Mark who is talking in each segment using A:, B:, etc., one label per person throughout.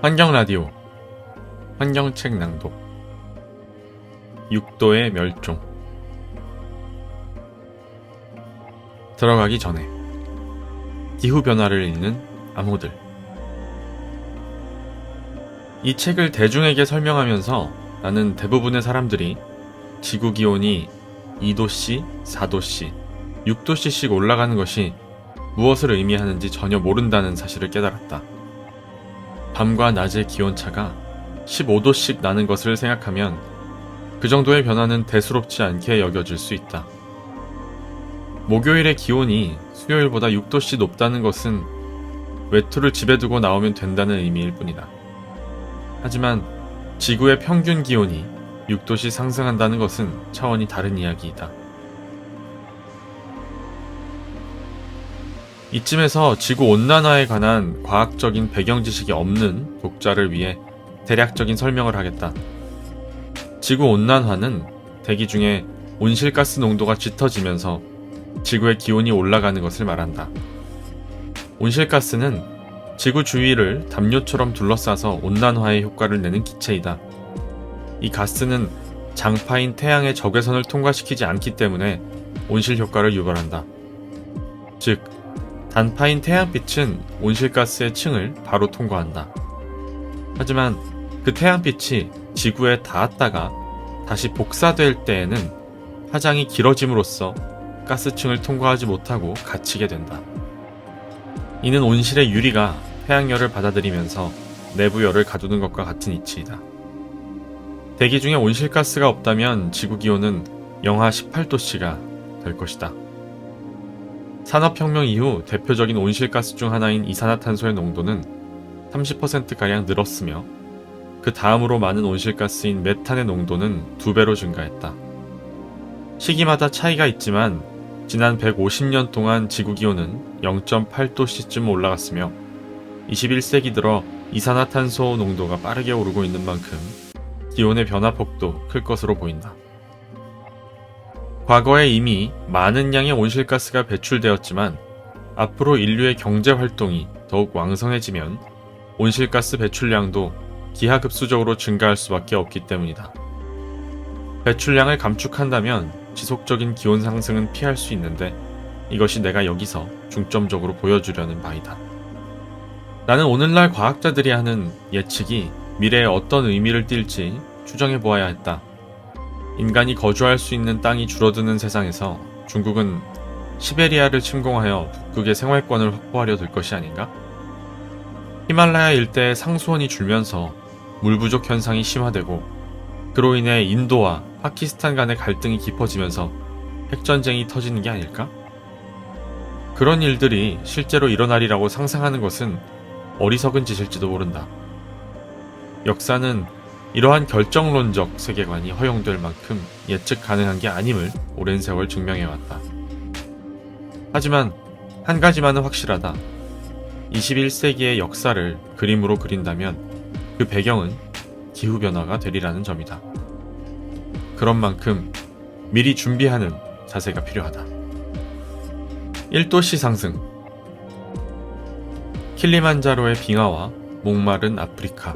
A: 환경라디오, 환경책 낭독, 6도의 멸종. 들어가기 전에 기후변화를 읽는 암호들. 이 책을 대중에게 설명하면서 나는 대부분의 사람들이 지구기온이 2도씨, 4도씨, 6도씨씩 올라가는 것이 무엇을 의미하는지 전혀 모른다는 사실을 깨달았다. 밤과 낮의 기온차가 15도씩 나는 것을 생각하면 그 정도의 변화는 대수롭지 않게 여겨질 수 있다. 목요일의 기온이 수요일보다 6도씨 높다는 것은 외투를 집에 두고 나오면 된다는 의미일 뿐이다. 하지만 지구의 평균 기온이 6도씩 상승한다는 것은 차원이 다른 이야기이다. 이쯤에서 지구온난화에 관한 과학적인 배경 지식이 없는 독자를 위해 대략적인 설명을 하겠다. 지구온난화는 대기 중에 온실가스 농도가 짙어지면서 지구의 기온이 올라가는 것을 말한다. 온실가스는 지구 주위를 담요처럼 둘러싸서 온난화의 효과를 내는 기체이다. 이 가스는 장파인 태양의 적외선을 통과시키지 않기 때문에 온실 효과를 유발한다. 즉, 단파인 태양빛은 온실가스의 층을 바로 통과한다. 하지만 그 태양빛이 지구에 닿았다가 다시 복사될 때에는 파장이 길어짐으로써 가스층을 통과하지 못하고 갇히게 된다. 이는 온실의 유리가 태양열을 받아들이면서 내부열을 가두는 것과 같은 이치이다. 대기 중에 온실가스가 없다면 지구기온은 영하 18도씨가 될 것이다. 산업혁명 이후 대표적인 온실가스 중 하나인 이산화탄소의 농도는 30%가량 늘었으며 그 다음으로 많은 온실가스인 메탄의 농도는 2배로 증가했다. 시기마다 차이가 있지만 지난 150년 동안 지구기온은 0.8도씨쯤 올라갔으며 21세기 들어 이산화탄소 농도가 빠르게 오르고 있는 만큼 기온의 변화폭도 클 것으로 보인다. 과거에 이미 많은 양의 온실가스가 배출되었지만 앞으로 인류의 경제활동이 더욱 왕성해지면 온실가스 배출량도 기하급수적으로 증가할 수밖에 없기 때문이다. 배출량을 감축한다면 지속적인 기온 상승은 피할 수 있는데 이것이 내가 여기서 중점적으로 보여주려는 바이다. 나는 오늘날 과학자들이 하는 예측이 미래에 어떤 의미를 띨지 추정해 보아야 했다. 인간이 거주할 수 있는 땅이 줄어드는 세상에서 중국은 시베리아를 침공하여 북극의 생활권을 확보하려 들 것이 아닌가? 히말라야 일대의 상수원이 줄면서 물 부족 현상이 심화되고 그로 인해 인도와 파키스탄 간의 갈등이 깊어지면서 핵전쟁이 터지는 게 아닐까? 그런 일들이 실제로 일어나리라고 상상하는 것은 어리석은 짓일지도 모른다. 역사는 이러한 결정론적 세계관이 허용될 만큼 예측 가능한 게 아님을 오랜 세월 증명해왔다. 하지만 한 가지만은 확실하다. 21세기의 역사를 그림으로 그린다면 그 배경은 기후변화가 되리라는 점이다. 그런 만큼 미리 준비하는 자세가 필요하다. 1도씨 상승. 킬리만자로의 빙하와 목마른 아프리카.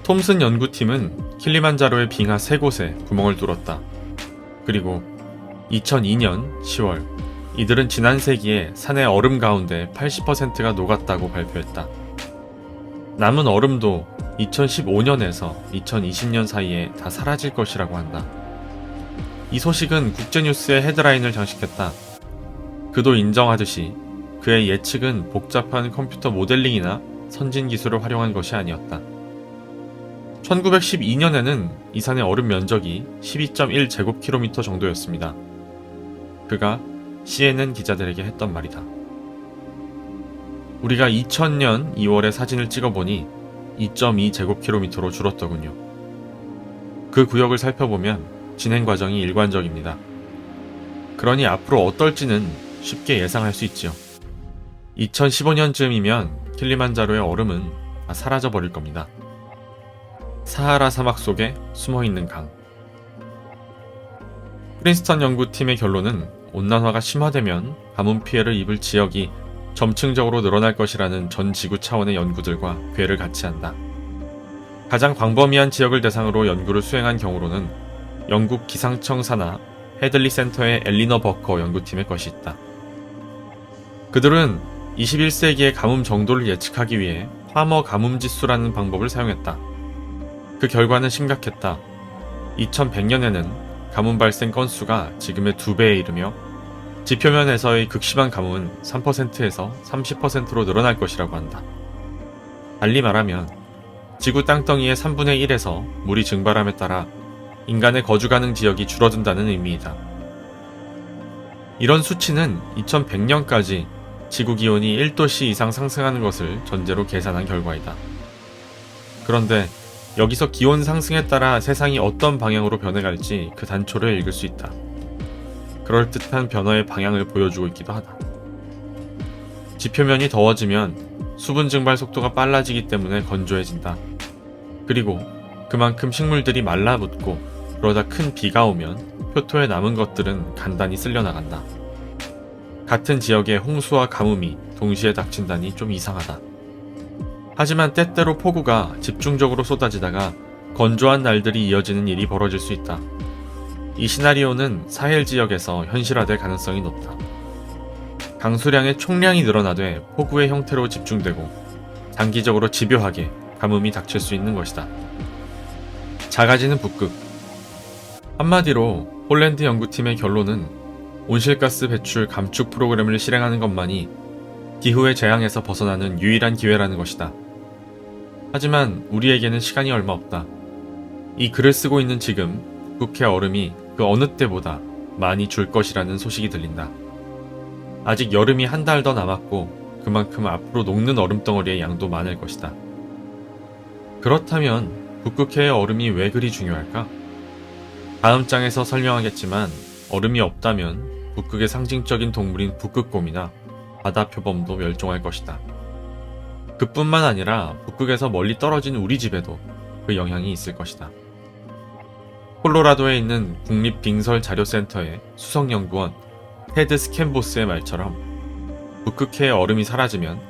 A: 톰슨 연구팀은 킬리만자로의 빙하 3곳에 구멍을 뚫었다. 그리고 2002년 10월 이들은 지난 세기에 산의 얼음 가운데 80%가 녹았다고 발표했다. 남은 얼음도 2015년에서 2020년 사이에 다 사라질 것이라고 한다. 이 소식은 국제뉴스의 헤드라인을 장식했다. 그도 인정하듯이 그의 예측은 복잡한 컴퓨터 모델링이나 선진 기술을 활용한 것이 아니었다. 1912년에는 이 산의 얼음 면적이 12.1제곱킬로미터 정도였습니다. 그가 CNN 기자들에게 했던 말이다. 우리가 2000년 2월에 사진을 찍어보니 2.2제곱킬로미터로 줄었더군요. 그 구역을 살펴보면 진행 과정이 일관적입니다. 그러니 앞으로 어떨지는 쉽게 예상할 수 있지요. 2015년쯤이면 킬리만자로의 얼음은 다 사라져버릴 겁니다. 사하라 사막 속에 숨어있는 강. 프린스턴 연구팀의 결론은 온난화가 심화되면 가뭄 피해를 입을 지역이 점층적으로 늘어날 것이라는 전 지구 차원의 연구들과 궤를 같이 한다. 가장 광범위한 지역을 대상으로 연구를 수행한 경우로는 영국 기상청 산하 헤들리 센터의 엘리너 버커 연구팀의 것이 있다. 그들은 21세기의 가뭄 정도를 예측하기 위해 화머 가뭄 지수라는 방법을 사용했다. 그 결과는 심각했다. 2100년에는 가뭄 발생 건수가 지금의 2배에 이르며 지표면에서의 극심한 가뭄은 3%에서 30%로 늘어날 것이라고 한다. 달리 말하면 지구 땅덩이의 3분의 1에서 물이 증발함에 따라 인간의 거주 가능 지역이 줄어든다는 의미이다. 이런 수치는 2100년까지 지구 기온이 1도씨 이상 상승하는 것을 전제로 계산한 결과이다. 그런데 여기서 기온 상승에 따라 세상이 어떤 방향으로 변해갈지 그 단초를 읽을 수 있다. 그럴듯한 변화의 방향을 보여주고 있기도 하다. 지표면이 더워지면 수분 증발 속도가 빨라지기 때문에 건조해진다. 그리고 그만큼 식물들이 말라붙고 그러다 큰 비가 오면 표토에 남은 것들은 간단히 쓸려나간다. 같은 지역에 홍수와 가뭄이 동시에 닥친다니 좀 이상하다. 하지만 때때로 폭우가 집중적으로 쏟아지다가 건조한 날들이 이어지는 일이 벌어질 수 있다. 이 시나리오는 사헬 지역에서 현실화될 가능성이 높다. 강수량의 총량이 늘어나되 폭우의 형태로 집중되고 장기적으로 집요하게 가뭄이 닥칠 수 있는 것이다. 작아지는 북극. 한마디로 폴란드 연구팀의 결론은 온실가스 배출 감축 프로그램을 실행하는 것만이 기후의 재앙에서 벗어나는 유일한 기회라는 것이다. 하지만 우리에게는 시간이 얼마 없다. 이 글을 쓰고 있는 지금 북극해 얼음이 그 어느 때보다 많이 줄 것이라는 소식이 들린다. 아직 여름이 한 달 더 남았고 그만큼 앞으로 녹는 얼음덩어리의 양도 많을 것이다. 그렇다면 북극해의 얼음이 왜 그리 중요할까? 다음 장에서 설명하겠지만 얼음이 없다면 북극의 상징적인 동물인 북극곰이나 바다표범도 멸종할 것이다. 그뿐만 아니라 북극에서 멀리 떨어진 우리 집에도 그 영향이 있을 것이다. 콜로라도에 있는 국립빙설자료센터의 수석연구원 테드 스캔보스의 말처럼 북극해의 얼음이 사라지면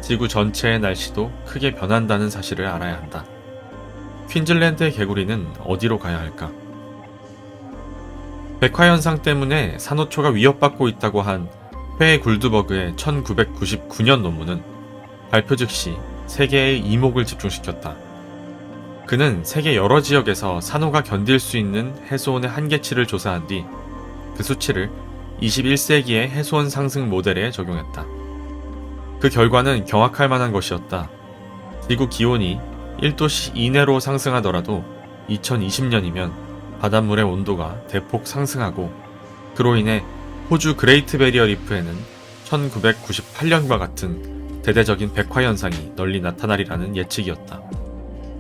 A: 지구 전체의 날씨도 크게 변한다는 사실을 알아야 한다. 퀸즐랜드의 개구리는 어디로 가야 할까? 백화현상 때문에 산호초가 위협받고 있다고 한 회의 굴드버그의 1999년 논문은 발표 즉시 세계의 이목을 집중시켰다. 그는 세계 여러 지역에서 산호가 견딜 수 있는 해수온의 한계치를 조사한 뒤 그 수치를 21세기의 해수온 상승 모델에 적용했다. 그 결과는 경악할 만한 것이었다. 지구 기온이 1도씨 이내로 상승하더라도 2020년이면 바닷물의 온도가 대폭 상승하고 그로 인해 호주 그레이트 베리어 리프에는 1998년과 같은 대대적인 백화 현상이 널리 나타나리라는 예측이었다.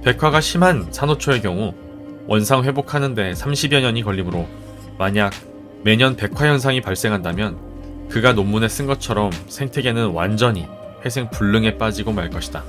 A: 백화가 심한 산호초의 경우 원상 회복하는 데 30여 년이 걸리므로 만약 매년 백화 현상이 발생한다면 그가 논문에 쓴 것처럼 생태계는 완전히 회생 불능에 빠지고 말 것이다.